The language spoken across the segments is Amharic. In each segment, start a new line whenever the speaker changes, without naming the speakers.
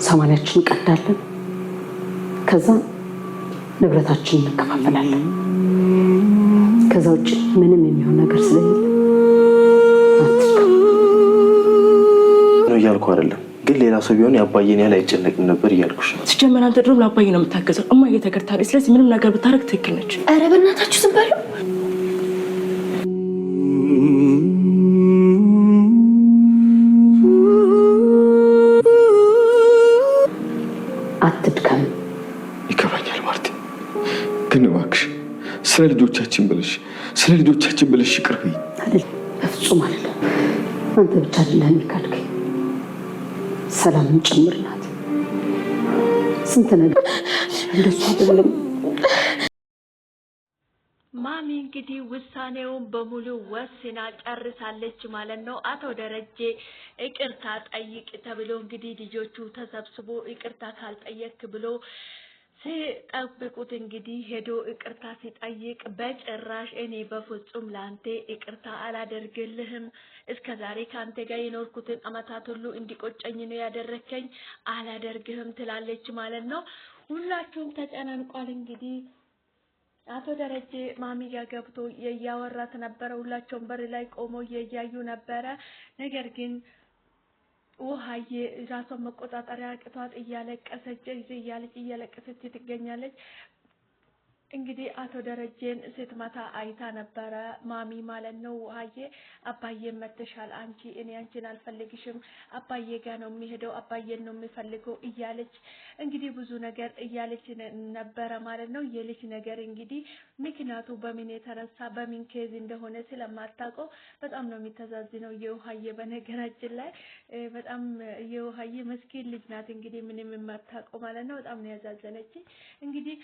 ሰማንያችን ቀዳለን ከዛ ንብረታችንን እንከፋፈላለን ከዛ ውጭ ምንም የሚሆን ነገር ስለሌለ
ነው ያልኩ አይደለም ግን ሌላ ሰው ቢሆን ያባየን ያለ አይጨነቅም ነበር ይያልኩሽ
ሲጀመር አንተ ድሮም ለአባዬ ነው የምታገዘው እማዬ ተከርታለች ስለዚህ ምንም ነገር ብታረግ ትክክል ነች
ኧረ በእናታችሁ ዝም በሉ
አትድከም
ይከፋኛል ማርቲ ግን እባክሽ ስለ ልጆቻችን ብለሽ ይቅር በይ
አይደል በፍጹም አይደለም አንተ ብቻ አይደለም ይካልከኝ ሰላምን ጨምርናት ስንት ነገር እንደሱ አይደለም
ማሚ እንግዲህ ውሳኔውን በሙሉ ወስና ጨርሳለች ማለት ነው አቶ ደረጀ ይቅርታ ጠይቅ ተብሎ እንግዲህ ልጆቹ ተሰብስቦ ይቅርታ ካልጠየቅ ብሎ ሲጠብቁት እንግዲህ ሄዶ ይቅርታ ሲጠይቅ በጭራሽ እኔ በፍጹም ላንተ ይቅርታ አላደርግልህም እስከዛሬ ካንተ ጋር የኖርኩትን አመታት ሁሉ እንዲቆጨኝ ነው ያደረከኝ አላደርግህም ትላለች ማለት ነው ሁላችሁም ተጨናንቋል እንግዲህ አቶ ደረጀ ማሚ ጋር ገብቶ ያያወራት ነበር ሁላቸውም በር ላይ ቆሞ እያዩ ነበር ነገር ግን ውሃዬ ራሷን መቆጣጠር ያቅቷት እያለቀሰች ትገኛለች እንግዲህ አቶ ደረጀን ስትመታ አይታ ነበረ ማሚ ማለት ነው ውሃዬ አባዬ መተሻል አንቺ እኔ አንቺን አልፈልግሽም አባዬ ጋር ነው የሚሄደው አባዬን ነው የሚፈልገው እያለች እንግዲህ ብዙ ነገር እያለች ነበረ ማለት ነው የልጅ ነገር እንግዲህ ምክንያቱ በምን የተረሳ በምን ኬዝ እንደሆነ ስለማታውቀው በጣም ነው የሚተዛዝነው የውሃዬ በነገራችን ላይ በጣም የውሃዬ መስኪን ልጅ ናት እንግዲህ ምንም የማታውቀው ማለት ነው በጣም ነው ያዛዘነች እንግዲህ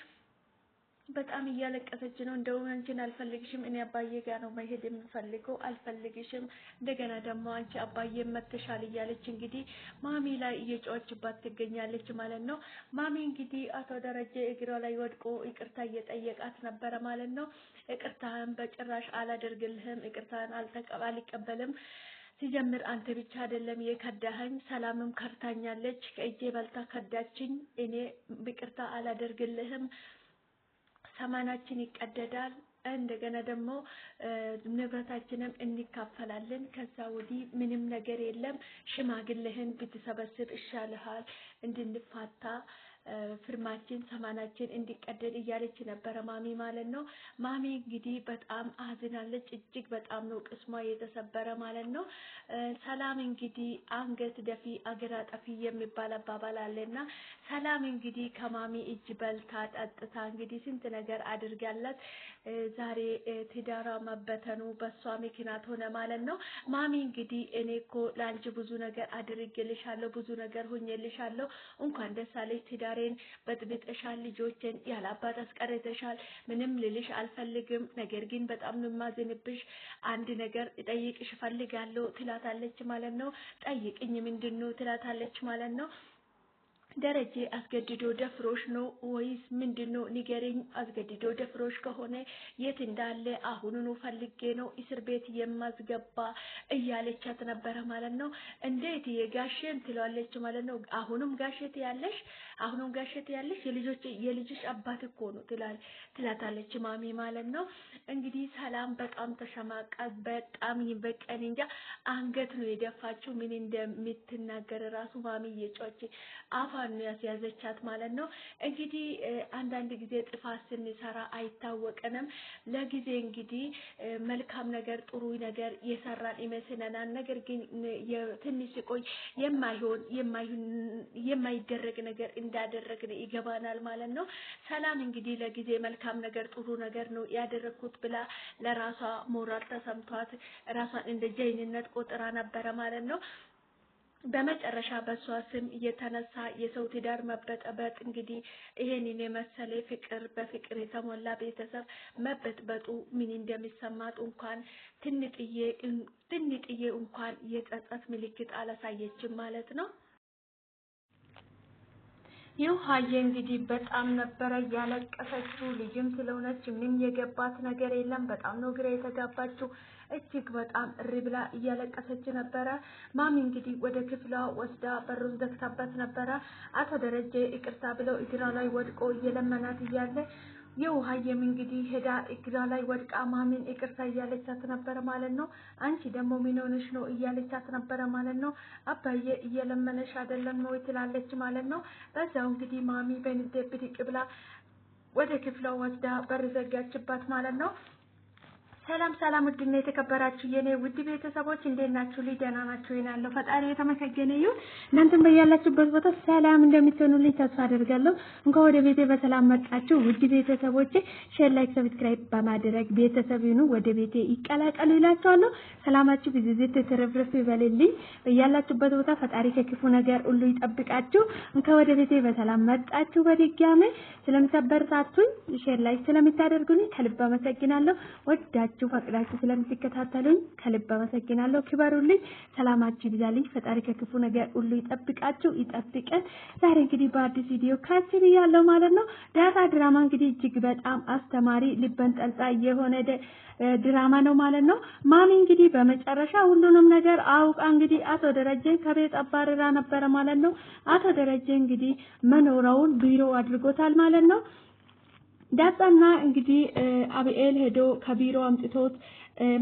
በጣም እያለቀሰች ነው እንደው አንቺን አልፈልግሽም እኔ አባዬ ጋር ነው መሄድ የምፈልገው አልፈልግሽም እንደገና ደግሞ አንቺ አባዬ መተሻል እያለች እንግዲህ ማሚ ላይ እየጮኸችባት ትገኛለች ማለት ነው ማሚ እንግዲህ አቶ ደረጀ እግሯ ላይ ወድቆ ይቅርታ እየጠየቃት ነበረ ማለት ነው ይቅርታህን በጭራሽ አላደርግልህም ይቅርታህን አልቀበልም ሲጀምር አንተ ብቻ አይደለም የከዳኸኝ ሰላምም ከርታኛለች ከእጄ በልታ ከዳችኝ እኔ ይቅርታ አላደርግልህም ሰማናችን ይቀደዳል እንደገና ደግሞ ንብረታችንም እንካፈላለን ከዛ ወዲህ ምንም ነገር የለም ሽማግሌህን ብትሰበስብ ይሻልሃል እንድንፋታ ፍርማችን ሰማናችን እንዲቀደድ እያለች ነበር ማሚ ማለት ነው ማሚ እንግዲህ በጣም አዝናለች እጅግ በጣም ነው ቅስሟ የተሰበረ ማለት ነው ሰላም እንግዲህ አንገት ደፊ አገር አጠፊ የሚባል አባባል አለና ሰላም እንግዲህ ከማሚ እጅ በልታ ጠጥታ እንግዲህ ስንት ነገር አድርጋላት ዛሬ ትዳራ መበተኑ በሷ ምክንያት ሆነ ማለት ነው ማሚ እንግዲህ እኔኮ ላንቺ ብዙ ነገር አድርጌልሻለሁ ብዙ ነገር ሆኜልሻለሁ እንኳን ደስ አለሽ ትዳሬን በጥብጠሻል ልጆችን ያላባት አስቀርተሻል ምንም ልልሽ አልፈልግም ነገር ግን በጣም ነው ማዘንብሽ አንድ ነገር እጠይቅሽ ፈልጋለሁ ትላታለች ማለት ነው ጠይቅኝ ምንድነው ትላታለች ማለት ነው ደረጀ አስገድዶ ደፍሮሽ ነው ወይስ ምንድነው ንገሪኝ አስገድዶ ደፍሮሽ ከሆነ የት እንዳለ አሁኑኑ ፈልጌ ነው እስር ቤት የማስገባ እያለቻት ነበር ማለት ነው እንዴት የጋሼን ትላለች ማለት ነው አሁንም ጋሼት ያለሽ የልጅሽ አባት እኮ ነው ትላታለች ማሚ ማለት ነው እንግዲህ ሰላም በጣም ተሸማቃ በጣም በቀን እንጃ አንገት ነው የደፋችው ምን እንደምትናገር ራሱ ማሚ እየጮች አፋን ያስያዘቻት ማለት ነው እንግዲህ አንዳንድ ጊዜ ጥፋት ስንሰራ አይታወቀንም ለጊዜ እንግዲህ መልካም ነገር ጥሩ ነገር የሰራን ይመስለናል ነገር ግን ትንሽ ቆይ የማይደረግ ነገር እንዳደረግን ይገባናል ማለት ነው ሰላም እንግዲህ ለጊዜ መልካም ነገር ጥሩ ነገር ነው ያደረኩት ብላ ለራሷ ሞራል ተሰምቷት ራሷን እንደ ጀይንነት ቆጥራ ነበር ማለት ነው በመጨረሻ በሷ ስም የተነሳ የሰው ትዳር መበጠበጥ እንግዲህ ይሄንን የመሰለ ፍቅር በፍቅር የተሞላ ቤተሰብ መበጥበጡ ምን እንደሚሰማት እንኳን ትንጥዬ እንኳን የጸጸት ምልክት አላሳየችም ማለት ነው ይውሃዬ እንግዲህ በጣም ነበረ ያለቀሰችው ልጅም ስለሆነች ምን የገባት ነገር የለም በጣም ነው ግራ የተጋባችው እጅግ በጣም ሪብላ እያለቀሰች ነበረ። ማሚ እንግዲህ ወደ ክፍሏ ወስዳ በሩን ዘግታበት ነበረ። አቶ ደረጀ ይቅርታ ብለው እግሯ ላይ ወድቆ እየለመናት እያለ የውሃዬም እንግዲህ ሄዳ እግሯ ላይ ወድቃ ማሚን ይቅርታ እያለቻት ነበረ ማለት ነው። አንቺ ደግሞ ምን ሆነሽ ነው እያለቻት ነበረ ማለት ነው። አባዬ እየለመነሽ አይደለም ነው ትላለች ማለት ነው። በዛው እንግዲህ ማሚ በንዴት ብድቅ ብላ ወደ ክፍሏ ወስዳ በር ዘጋችባት ማለት ነው። ሰላም ውድና የተከበራችሁ የኔ ውድ ቤተሰቦች እንዴት ናችሁ? ደህና ናችሁ? ይናለው ፈጣሪ የተመሰገነ ይሁን። እናንተም በያላችሁበት ቦታ ሰላም እንደምትሆኑልኝ ተስፋ አደርጋለሁ። እንኳን ወደ ቤቴ በሰላም መጣችሁ ውድ ቤተሰቦቼ። ሼር፣ ላይክ፣ ሰብስክራይብ በማድረግ ቤተሰብ ይሁኑ፣ ወደ ቤቴ ይቀላቀሉ ይላችኋለሁ። ሰላማችሁ ብዙ ተረፍረፍ ይበልልኝ። በያላችሁበት ቦታ ፈጣሪ ከክፉ ነገር ሁሉ ይጠብቃችሁ። እንኳን ወደ ቤቴ በሰላም መጣችሁ። በድጋሜ ስለምታበረታቱኝ ሼር፣ ላይክ ስለምታደርጉልኝ ከልብ አመሰግናለሁ። ወዳችሁ ፈቅዳችሁ ስለምትከታተሉኝ ከልብ አመሰግናለሁ። ክበሩልኝ፣ ሰላማችሁ ይብዛልኝ። ፈጣሪ ከክፉ ነገር ሁሉ ይጠብቃችሁ ይጠብቀን። ዛሬ እንግዲህ በአዲስ ቪዲዮ ካንቺ ያለው ማለት ነው። ዳጣ ድራማ እንግዲህ እጅግ በጣም አስተማሪ ልበን ጠልጣይ የሆነ ድራማ ነው ማለት ነው። ማሚ እንግዲህ በመጨረሻ ሁሉንም ነገር አውቃ እንግዲህ አቶ ደረጀን ከቤት አባረራ ነበረ ማለት ነው። አቶ ደረጀ እንግዲህ መኖሪያውን ቢሮ አድርጎታል ማለት ነው። ዳጣና እንግዲህ አብኤል ሄዶ ከቢሮ አምጥቶት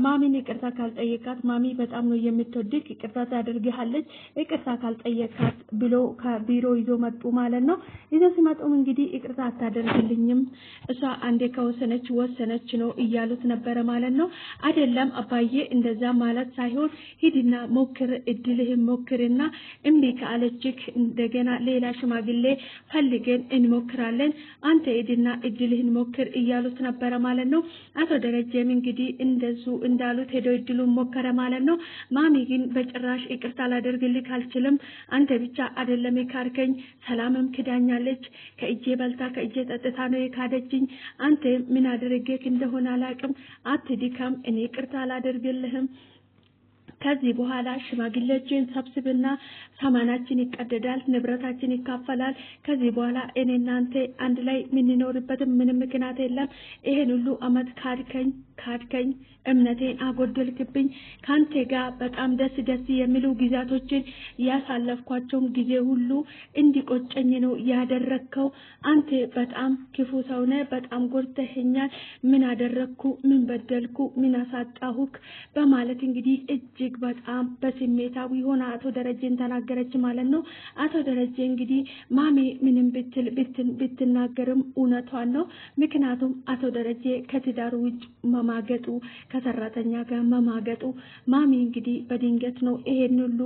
ማሚን ይቅርታ ካልጠየቃት ማሚ በጣም ነው የምትወድቅ ይቅርታ ታደርግሃለች ይቅርታ ካልጠየቃት ብሎ ከቢሮ ይዞ መጡ ማለት ነው። ይዞ ሲመጡም እንግዲህ ይቅርታ አታደርግልኝም እሷ አንዴ ከወሰነች ወሰነች ነው እያሉት ነበረ ማለት ነው። አይደለም አባዬ እንደዛ ማለት ሳይሆን ሂድና ሞክር እድልህን ሞክርና እምቢ ካለችክ እንደገና ሌላ ሽማግሌ ፈልገን እንሞክራለን አንተ ሂድና እድልህን ሞክር እያሉት ነበረ ማለት ነው። አቶ ደረጀም እንግዲህ እንደሱ እንዳሉት ሄዶ እድሉን ሞከረ ማለት ነው። ማሚ ግን በጭራሽ ይቅርታ ላደርግልህ አልችልም አንተ ብቻ አይደለም የካርከኝ ሰላምም ክዳኛለች ከእጄ በልታ ከእጄ ጠጥታ ነው የካደችኝ አንተ ምን አድርገህ እንደሆነ አላቅም አትድካም እኔ ይቅርታ ላደርግልህም ከዚህ በኋላ ሽማግሌዎችን ሰብስብና ሰማናችን ይቀደዳል ንብረታችን ይካፈላል ከዚህ በኋላ እኔና አንተ አንድ ላይ ምንኖርበት ምንም ምክንያት የለም ይሄን ሁሉ አመት ካድከኝ እምነቴን አጎደልክብኝ ካንተ ጋር በጣም ደስ የሚሉ ጊዜያቶችን ያሳለፍኳቸው ጊዜ ሁሉ እንዲቆጨኝ ነው ያደረከው አንተ በጣም ክፉ ሰው ነህ በጣም ጎድተኸኛል ምን አደረኩ ምን በደልኩ ምን አሳጣሁክ በማለት እንግዲህ እጅግ በጣም በስሜታዊ ሆና አቶ ደረጀን ተናገረች ማለት ነው። አቶ ደረጀ እንግዲህ ማሚ ምንም ብትናገርም እውነቷን ነው ምክንያቱም አቶ ደረጀ ከትዳሩ ውጭ መማገጡ ከሰራተኛ ጋር መማገጡ ማሚ እንግዲህ በድንገት ነው ይሄን ሁሉ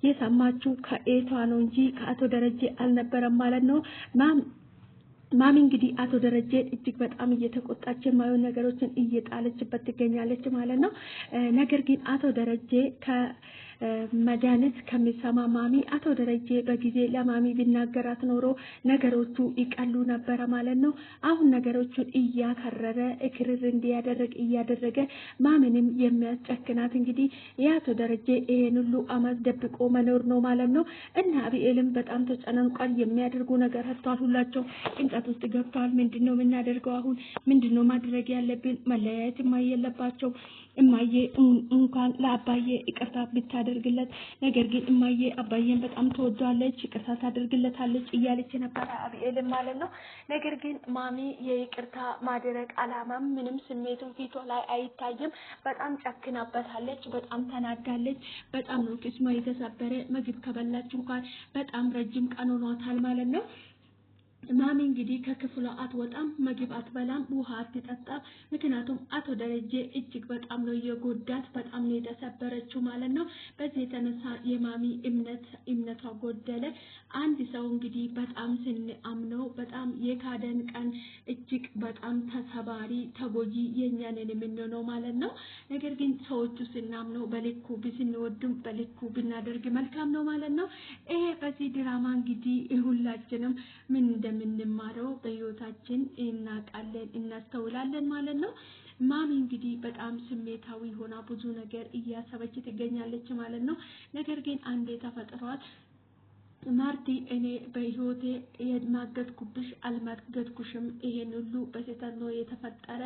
የሰማችው ከኤቷ ነው እንጂ ከአቶ ደረጀ አልነበረም ማለት ነው። ማሚ እንግዲህ አቶ ደረጀ እጅግ በጣም እየተቆጣች የማየው ነገሮችን እየጣለችበት ትገኛለች ማለት ነው። ነገር ግን አቶ ደረጀ መድኃኒት ከሚሰማ ማሚ አቶ ደረጀ በጊዜ ለማሚ ቢናገራት ኖሮ ነገሮቹ ይቀሉ ነበር ማለት ነው። አሁን ነገሮቹን እያከረረ እክርር እንዲያደርግ እያደረገ ማሚንም የሚያስጨክናት እንግዲህ የአቶ ደረጀ ይሄን ሁሉ አመት ደብቆ መኖር ነው ማለት ነው። እና አብኤልም በጣም ተጨናንቋል የሚያደርጉ ነገር አጥቷል ሁላቸው ጭንቀት ውስጥ ገብቷል ምንድነው የምናደርገው አሁን ምንድነው ማድረግ ያለብን መለያየት የማይየለባቸው እማዬ እንኳን ለአባዬ ይቅርታ ብታደርግለት ነገር ግን እማዬ አባዬን በጣም ተወዷለች ይቅርታ ታደርግለታለች እያለች ነበር አብኤል ማለት ነው። ነገር ግን ማሚ የይቅርታ ማድረግ አላማም ምንም ስሜቱ ፊቷ ላይ አይታይም በጣም ጨክናበታለች በጣም ተናዳለች በጣም ነው ቅስሟ የተሰበረ ምግብ ከበላች እንኳን በጣም ረጅም ቀን ሆኗታል ማለት ነው። ማሚ እንግዲህ ከክፍሏ አትወጣም ምግብ አትበላም ውሃ አትጠጣም ምክንያቱም አቶ ደረጀ እጅግ በጣም ነው የጎዳት በጣም ነው የተሰበረችው ማለት ነው። በዚህ የተነሳ የማሚ እምነቷ ጎደለ አንድ ሰው እንግዲህ በጣም ስንአምነው በጣም የካደን ቀን እጅግ በጣም ተሰባሪ ተጎጂ የኛንን የምንሆነው ማለት ነው። ነገር ግን ሰዎቹ ስናምነው በልኩ ብንወድም በልኩ ብናደርግ መልካም ነው ማለት ነው። ይሄ በዚህ ድራማ እንግዲህ ሁላችንም ምን እንደምንማረው በህይወታችን እናቃለን እናስተውላለን ማለት ነው። ማሚ እንግዲህ በጣም ስሜታዊ ሆና ብዙ ነገር እያሰበች ትገኛለች ማለት ነው። ነገር ግን አንዴ ተፈጥሯል ማርቲ እኔ በህይወቴ የማገድኩብሽ አልማገድኩሽም ይሄን ሁሉ በስተት ነው የተፈጠረ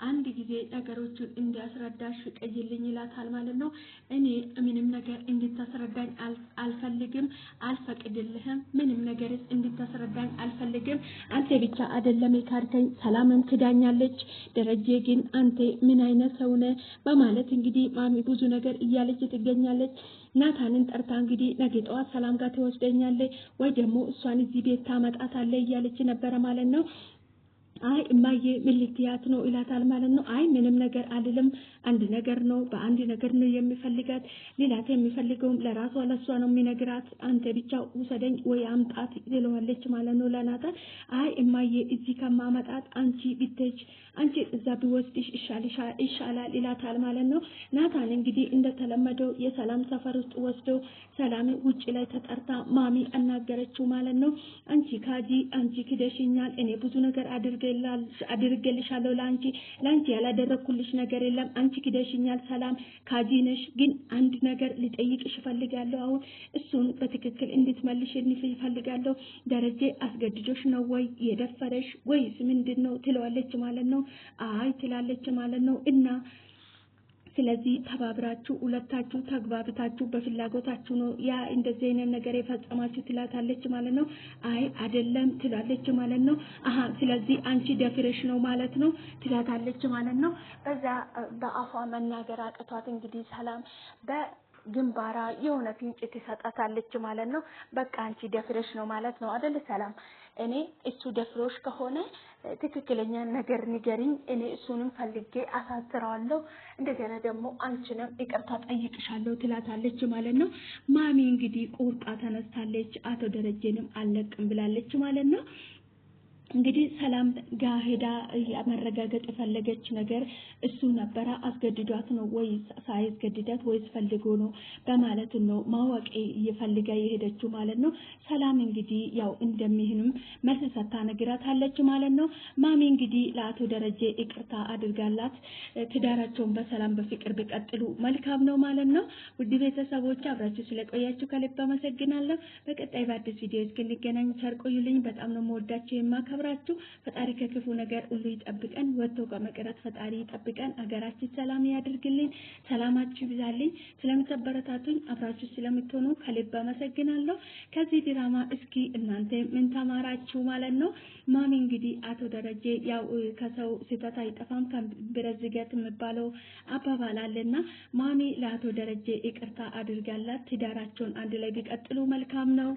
አንድ ጊዜ ነገሮችን እንዲያስረዳሽ ፍቀጅልኝ ይላታል ማለት ነው። እኔ ምንም ነገር እንድታስረዳኝ አልፈልግም አልፈቅድልህም ምንም ነገር እንድታስረዳኝ አልፈልግም አንተ ብቻ አይደለም የካድከኝ ሰላምም ክዳኛለች ደረጀ ግን አንተ ምን አይነት ሰው ነህ በማለት እንግዲህ ማሚ ብዙ ነገር እያለች ትገኛለች። ናታንን ጠርታ እንግዲህ ነገ ጠዋት ሰላም ጋር ትወስደኛለች ወይ ደግሞ እሷን እዚህ ቤት ታመጣታለች እያለች ነበር ማለት ነው። አይ እማዬ ምን ልትያት ነው ይላታል ማለት ነው። አይ ምንም ነገር አይደለም አንድ ነገር ነው በአንድ ነገር ነው የሚፈልጋት ሌላት የሚፈልገው ለራሷ ለሷ ነው የሚነግራት አንተ ብቻ ውሰደኝ ወይ አምጣት ይለዋለች ማለት ነው ለናታን። አይ እማዬ እዚህ ከማመጣት አንቺ ብትሄጂ አንቺ እዛ ቢወስድሽ ይሻላል ይላታል ማለት ነው። ናታን እንግዲህ እንደተለመደው የሰላም ሰፈር ውስጥ ወስዶ ሰላም ውጪ ላይ ተጠርታ ማሚ አናገረችው ማለት ነው። አንቺ ካጂ አንቺ ክደሽኛል እኔ ብዙ ነገር አድርገልሻለሁ ላንቺ ያላደረኩልሽ ነገር የለም አንቺ ክደሽኛል ሰላም ካጂ ነሽ ግን አንድ ነገር ልጠይቅሽ ፈልጋለሁ አሁን እሱን በትክክል እንድትመልሽ ፈልጋለሁ ደረጀ አስገድዶሽ ነው ወይ የደፈረሽ ወይስ ምንድነው ትለዋለች ማለት ነው። አይ ትላለች ማለት ነው። እና ስለዚህ ተባብራችሁ ሁለታችሁ ተግባብታችሁ በፍላጎታችሁ ነው ያ እንደዚህ አይነት ነገር የፈጸማችሁ ትላታለች ማለት ነው። አይ አይደለም ትላለች ማለት ነው። አሃ ስለዚህ አንቺ ደፍረሽ ነው ማለት ነው ትላታለች ማለት ነው። በዛ በአፏ መናገር አቅቷት እንግዲህ ሰላም ግንባራ የሆነ ፍንጭ ትሰጣታለች ማለት ነው። በቃ አንቺ ደፍረሽ ነው ማለት ነው አይደል ሰላም እኔ እሱ ደፍሮሽ ከሆነ ትክክለኛ ነገር ንገሪኝ እኔ እሱንም ፈልጌ አሳስረዋለሁ እንደገና ደግሞ አንቺንም ይቅርታ ጠይቅሻለሁ ትላታለች ማለት ነው። ማሚ እንግዲህ ቁርጣ ተነስታለች አቶ ደረጀንም አለቅም ብላለች ማለት ነው። እንግዲህ ሰላም ጋር ሄዳ ያመረጋገጥ የፈለገች ነገር እሱ ነበር አስገድዷት ነው ወይስ ሳይስገድዳት ወይስ ፈልጎ ነው በማለት ነው ማወቅ እየፈልጋ የሄደችው ማለት ነው። ሰላም እንግዲህ ያው እንደሚሆንም መልስ ሰጣ ነግራታለች ማለት ነው። ማሚ እንግዲህ ለአቶ ደረጀ ይቅርታ አድርጋላት ትዳራቸውን በሰላም በፍቅር ቢቀጥሉ መልካም ነው ማለት ነው። ውድ ቤተሰቦች አብራችሁ ስለቆያችሁ ከልብ አመሰግናለሁ። በቀጣይ በአዲስ ቪዲዮ እስክንገናኝ ቸር ቆዩልኝ። በጣም ነው የምወዳችሁ የማከብራችሁ። ፈጣሪ ከክፉ ነገር ሁሉ ይጠብቀን ወጥቶ ከመቅረት ፈጣሪ ይጠብቀን አገራችን ሰላም ያድርግልኝ። ሰላማችሁ ይብዛልኝ። ስለምትበረታቱኝ አብራችሁ ስለምትሆኑ ከልብ አመሰግናለሁ። ከዚህ ድራማ እስኪ እናንተ ምን ተማራችሁ ማለት ነው። ማሚ እንግዲህ አቶ ደረጀ ያው ከሰው ስህተት አይጠፋም ከብረት ዝገት የሚባለው አባባል አለና ማሚ ለአቶ ደረጀ ይቅርታ አድርጋላት ትዳራቸውን አንድ ላይ ቢቀጥሉ መልካም ነው።